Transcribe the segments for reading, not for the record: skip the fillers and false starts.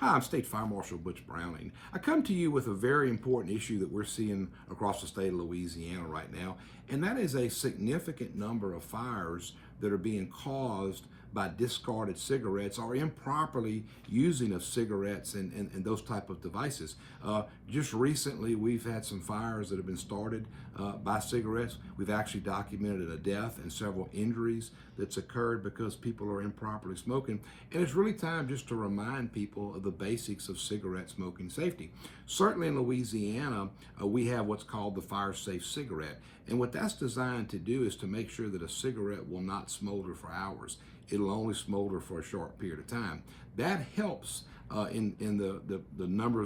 Hi, I'm State Fire Marshal Butch Browning. I come to you with a very important issue that we're seeing across the state of Louisiana right now, and that is a significant number of fires that are being caused by discarded cigarettes or improperly using of cigarettes and those type of devices. Just recently, we've had some fires that have been started by cigarettes. We've actually documented a death and several injuries that's occurred because people are improperly smoking. And it's really time just to remind people of the basics of cigarette smoking safety. Certainly in Louisiana, we have what's called the fire safe cigarette. And what that's designed to do is to make sure that a cigarette will not smolder for hours. It'll only smolder for a short period of time. That helps in the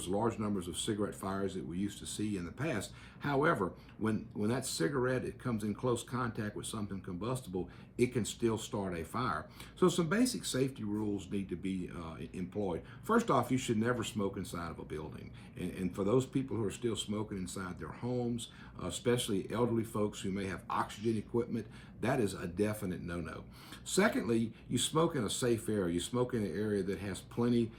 large numbers of cigarette fires that we used to see in the past. However, when that cigarette it comes in close contact with something combustible, it can still start a fire. So some basic safety rules need to be employed. First off, you should never smoke inside of a building. And for those people who are still smoking inside their homes, especially elderly folks who may have oxygen equipment, that is a definite no-no. Secondly, you smoke in a safe area. You smoke in an area that has plenty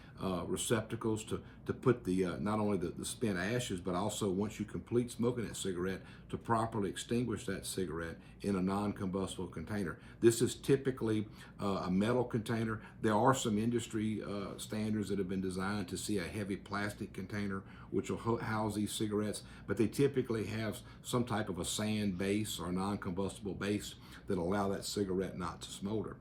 receptacles to put the not only the spent ashes, but also once you complete smoking that cigarette, to properly extinguish that cigarette in a non-combustible container. This is typically a metal container. There are some industry standards that have been designed to see a heavy plastic container which will house these cigarettes, but they typically have some type of a sand base or non-combustible base that allow that cigarette not to smolder.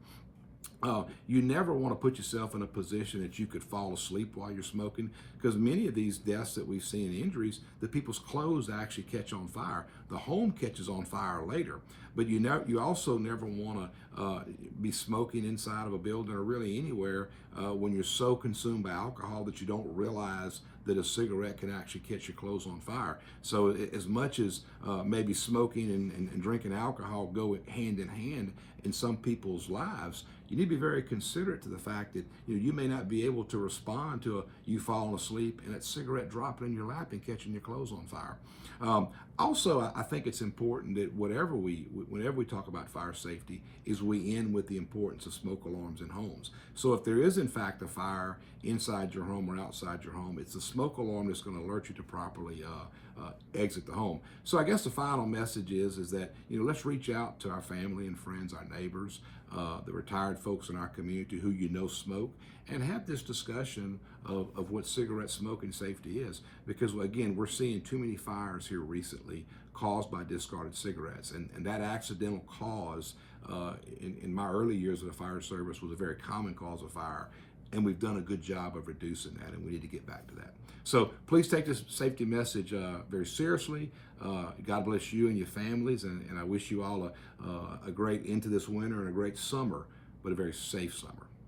You never want to put yourself in a position that you could fall asleep while you're smoking, because many of these deaths that we've seen, injuries, the people's clothes actually catch on fire. The home catches on fire later. But you also never want to be smoking inside of a building or really anywhere when you're so consumed by alcohol that you don't realize that a cigarette can actually catch your clothes on fire. So as much as maybe smoking and drinking alcohol go hand in hand in some people's lives, you need to be very considerate to the fact that you may not be able to respond to you falling asleep and that cigarette dropping in your lap and catching your clothes on fire. Also, I think it's important that whenever we talk about fire safety, is we end with the importance of smoke alarms in homes. So if there is in fact a fire inside your home or outside your home, it's the smoke alarm that's going to alert you to properly exit the home. So I guess the final message is that let's reach out to our family and friends, our neighbors, the retired folks in our community who smoke, and have this discussion of what cigarette smoking safety is. Because again, we're seeing too many fires here recently caused by discarded cigarettes, and that accidental cause in my early years of the fire service was a very common cause of fire. And we've done a good job of reducing that, and we need to get back to that. So please take this safety message very seriously. God bless you and your families, and I wish you all a great end to this winter and a great summer, but a very safe summer.